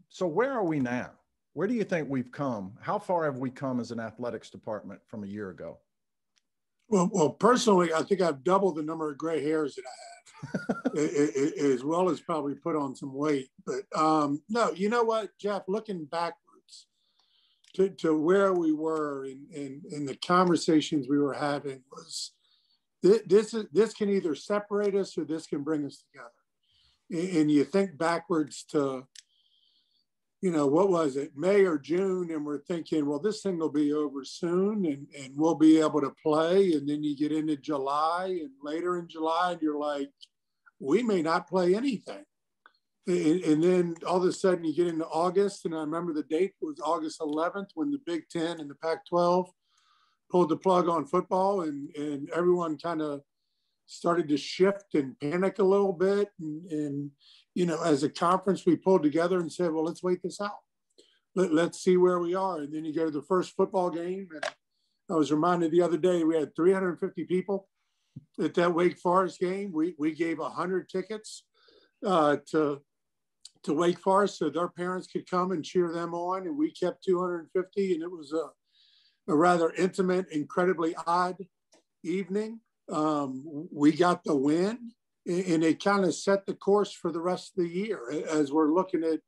So where are we now? Where do you think we've come? How far have we come as an athletics department from a year ago? Well, personally, I think I've doubled the number of gray hairs that I have, as well as probably put on some weight. But no, you know what, Jeff, looking backwards to where we were and the conversations we were having was this can either separate us or this can bring us together. And you think backwards to, what was it, May or June, and we're thinking, well, this thing will be over soon and we'll be able to play. And then you get into July, and later in July, and you're like, we may not play anything. And then all of a sudden you get into August, and I remember the date was August 11th when the Big Ten and the Pac-12 pulled the plug on football, and everyone kind of started to shift and panic a little bit. And as a conference, we pulled together and said, well, let's wait this out. Let's see where we are. And then you go to the first football game. And I was reminded the other day, we had 350 people at that Wake Forest game. We gave 100 tickets to Wake Forest so their parents could come and cheer them on. And we kept 250. And it was a rather intimate, incredibly odd evening. We got the win, and it kind of set the course for the rest of the year as we're looking at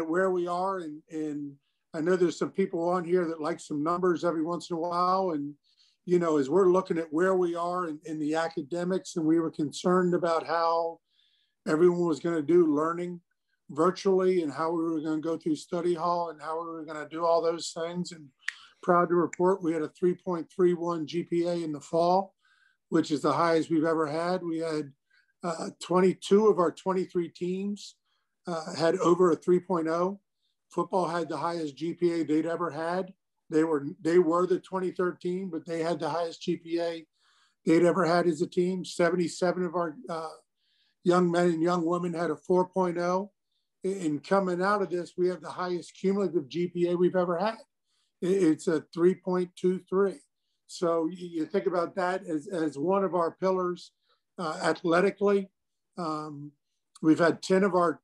where we are. And I know there's some people on here that like some numbers every once in a while. And, as we're looking at where we are in the academics, and we were concerned about how everyone was going to do learning virtually and how we were going to go through study hall and how we were going to do all those things. And proud to report we had a 3.31 GPA in the fall, which is the highest we've ever had. We had 22 of our 23 teams had over a 3.0. Football had the highest GPA they'd ever had. They were the 23rd team, but they had the highest GPA they'd ever had as a team. 77 of our young men and young women had a 4.0. And coming out of this, we have the highest cumulative GPA we've ever had. It's a 3.23. So you think about that as one of our pillars athletically. We've had 10 of our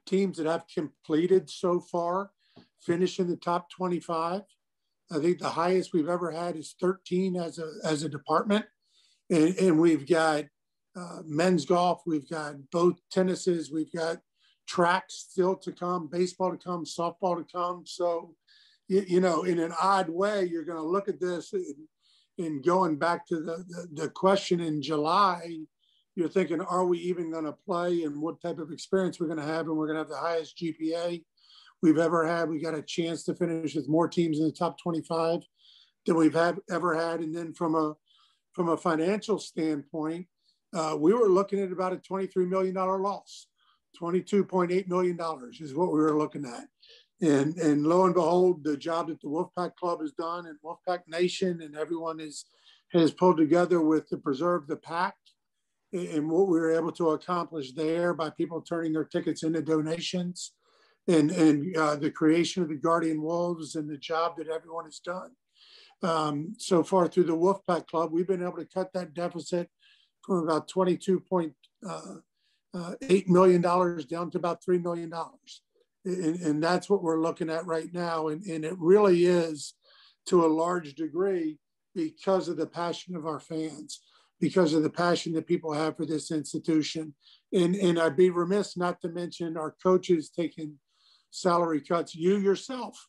teams that have completed so far finish in the top 25. I think the highest we've ever had is 13 as a department. And we've got men's golf, we've got both tennises, we've got tracks still to come, baseball to come, softball to come. So, you know, in an odd way, you're going to look at this and going back to the question in July, you're thinking, are we even going to play and what type of experience we're going to have? And we're going to have the highest GPA we've ever had. We got a chance to finish with more teams in the top 25 than we've ever had. And then from a financial standpoint, we were looking at about a $23 million loss. $22.8 million is what we were looking at. And lo and behold, the job that the Wolfpack Club has done and Wolfpack Nation and everyone has pulled together to preserve the pack and what we were able to accomplish there by people turning their tickets into donations and the creation of the Guardian Wolves and the job that everyone has done. So far through the Wolfpack Club, we've been able to cut that deficit from about $22.8 million down to about $3 million. And that's what we're looking at right now. And it really is, to a large degree, because of the passion of our fans, because of the passion that people have for this institution. And I'd be remiss not to mention our coaches taking salary cuts. You yourself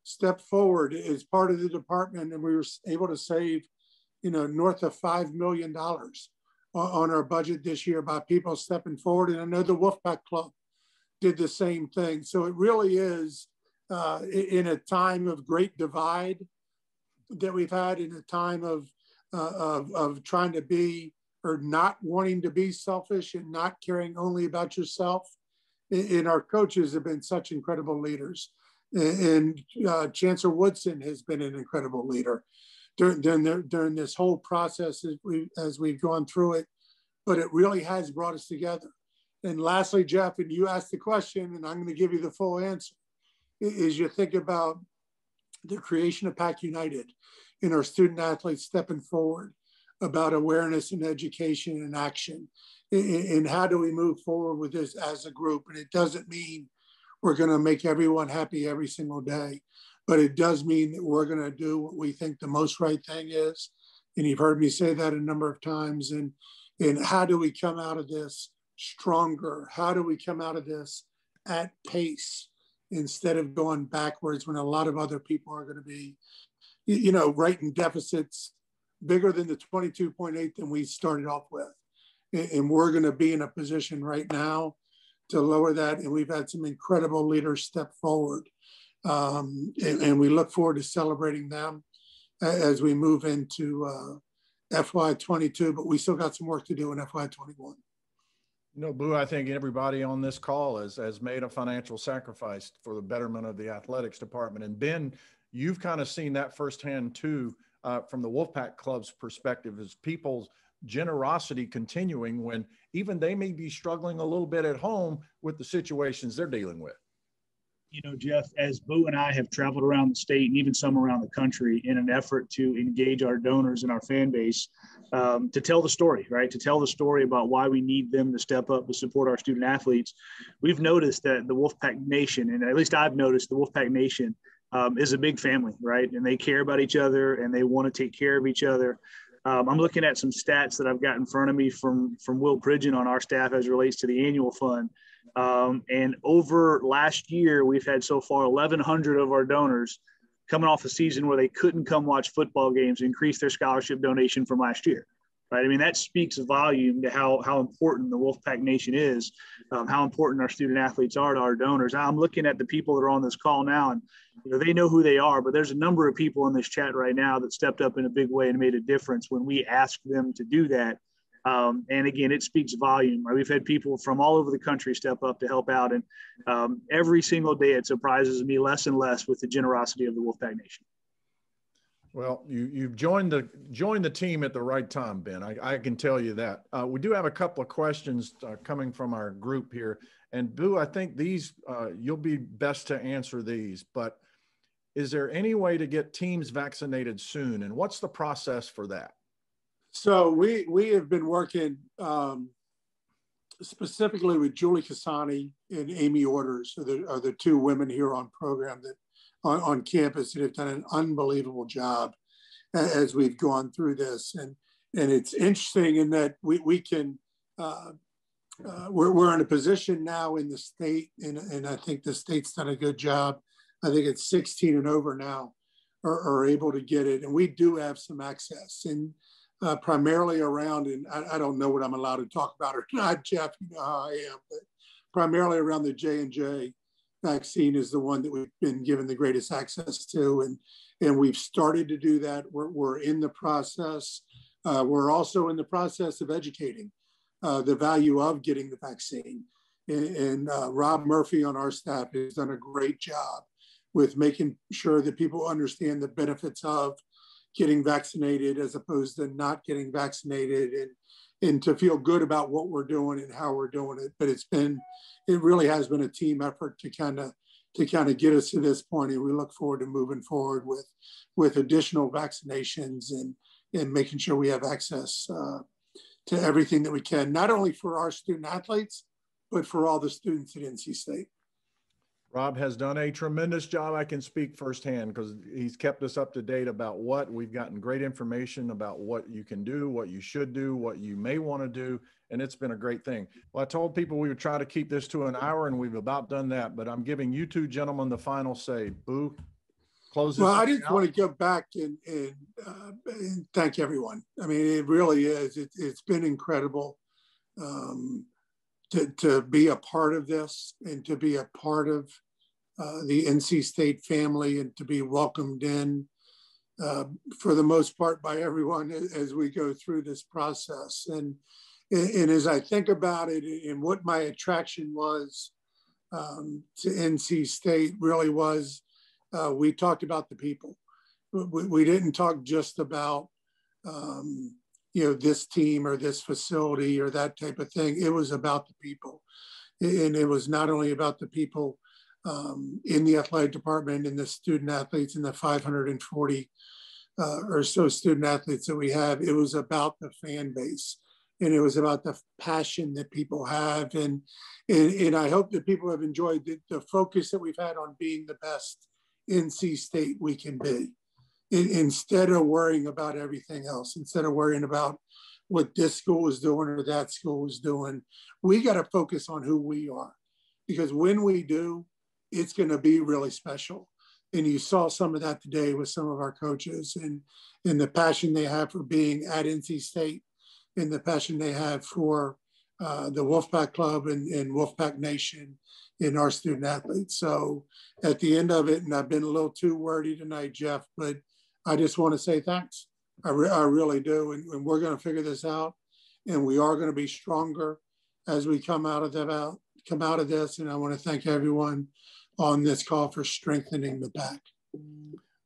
stepped forward as part of the department, and we were able to save, north of $5 million on our budget this year by people stepping forward. And I know the Wolfpack Club did the same thing. So it really is in a time of great divide that we've had, in a time of trying to be, or not wanting to be selfish and not caring only about yourself. And our coaches have been such incredible leaders. And Chancellor Woodson has been an incredible leader during this whole process as we've gone through it. But it really has brought us together. And lastly, Jeff, and you asked the question, and I'm going to give you the full answer, is you think about the creation of Pack United and our student athletes stepping forward about awareness and education and action. And how do we move forward with this as a group? And it doesn't mean we're going to make everyone happy every single day, but it does mean that we're going to do what we think the most right thing is. And you've heard me say that a number of times. And how do we come out of this stronger? How do we come out of this at pace instead of going backwards when a lot of other people are going to be, writing deficits bigger than the 22.8 than we started off with. And we're going to be in a position right now to lower that. And we've had some incredible leaders step forward. And we look forward to celebrating them as we move into FY22, but we still got some work to do in FY21. Boo, I think everybody on this call has made a financial sacrifice for the betterment of the athletics department. And Ben, you've kind of seen that firsthand too, from the Wolfpack Club's perspective, is people's generosity continuing when even they may be struggling a little bit at home with the situations they're dealing with. Jeff, as Boo and I have traveled around the state and even some around the country in an effort to engage our donors and our fan base, to tell the story, right? To tell the story about why we need them to step up to support our student athletes. We've noticed that the Wolfpack Nation, and at least I've noticed the Wolfpack Nation is a big family, right? And they care about each other and they want to take care of each other. I'm looking at some stats that I've got in front of me from Will Pridgeon on our staff as it relates to the annual fund. And over last year, we've had so far 1,100 of our donors coming off a season where they couldn't come watch football games increase their scholarship donation from last year. right? I mean, that speaks volume to how important the Wolfpack Nation is, how important our student athletes are to our donors. I'm looking at the people that are on this call now, and they know who they are, but there's a number of people in this chat right now that stepped up in a big way and made a difference when we asked them to do that. And again, it speaks volume. Right? We've had people from all over the country step up to help out, and every single day it surprises me less and less with the generosity of the Wolfpack Nation. Well, you've joined the team at the right time, Ben. I can tell you that. We do have a couple of questions coming from our group here, and Boo, I think these you'll be best to answer these. But is there any way to get teams vaccinated soon, and what's the process for that? So we have been working specifically with Julie Cassani and Amy Orders, are the two women here on program that on campus that have done an unbelievable job as we've gone through this. And it's interesting in that we can, we're in a position now in the state, and I think the state's done a good job. I think it's 16 and over now are able to get it. And we do have some access, and primarily around, and I don't know what I'm allowed to talk about or not, Jeff, you know how I am, but primarily around the J&J vaccine is the one that we've been given the greatest access to. And we've started to do that. We're in the process. We're also in the process of educating the value of getting the vaccine. And Rob Murphy on our staff has done a great job with making sure that people understand the benefits of getting vaccinated as opposed to not getting vaccinated, and to feel good about what we're doing and how we're doing it. But it really has been a team effort to kind of get us to this point. And we look forward to moving forward with additional vaccinations and making sure we have access to everything that we can, not only for our student athletes, but for all the students at NC State. Rob has done a tremendous job. I can speak firsthand because he's kept us up to date about what we've gotten great information about what you can do, what you should do, what you may want to do. And it's been a great thing. Well, I told people we would try to keep this to an hour, and we've about done that, but I'm giving you two gentlemen the final say. Boo, close this. Well, I just want to go back and thank everyone. I mean, it really is. It's been incredible to be a part of this and to be a part of the NC State family and to be welcomed in for the most part by everyone as we go through this process. And as I think about it and what my attraction was to NC State really was, we talked about the people. We didn't talk just about this team or this facility or that type of thing. It was about the people. And it was not only about the people in the athletic department and the student athletes and the 540 or so student athletes that we have. It was about the fan base, and it was about the passion that people have. And I hope that people have enjoyed the focus that we've had on being the best NC State we can be. Instead of worrying about everything else, instead of worrying about what this school is doing or that school is doing, we got to focus on who we are, because when we do, it's going to be really special. And you saw some of that today with some of our coaches and the passion they have for being at NC State and the passion they have for the Wolfpack Club and Wolfpack Nation and our student athletes. So at the end of it, and I've been a little too wordy tonight, Jeff, but I just want to say thanks. I really do. And we're going to figure this out, and we are going to be stronger as we come out of this. And I want to thank everyone on this call for strengthening the back.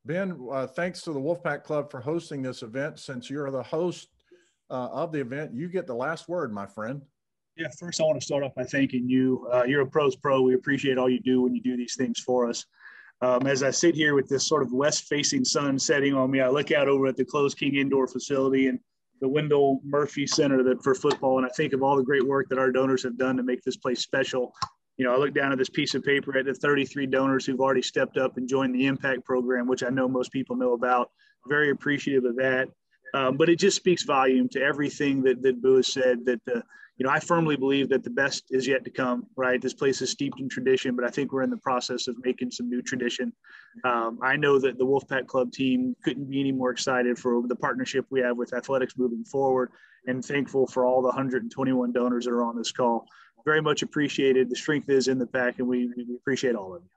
Ben, thanks to the Wolfpack Club for hosting this event. Since you're the host of the event, you get the last word, my friend. Yeah, first I want to start off by thanking you. You're a pro's pro. We appreciate all you do when you do these things for us. As I sit here with this sort of west-facing sun setting on me, I look out over at the Close King Indoor Facility and the Wendell Murphy Center for football, and I think of all the great work that our donors have done to make this place special. You know, I look down at this piece of paper at the 33 donors who've already stepped up and joined the Impact Program, which I know most people know about. Very appreciative of that. But it just speaks volume to everything that Boo has said, that I firmly believe that the best is yet to come, right? This place is steeped in tradition, but I think we're in the process of making some new tradition. I know that the Wolfpack Club team couldn't be any more excited for the partnership we have with athletics moving forward, and thankful for all the 121 donors that are on this call. Very much appreciated. The strength is in the pack, and we appreciate all of you.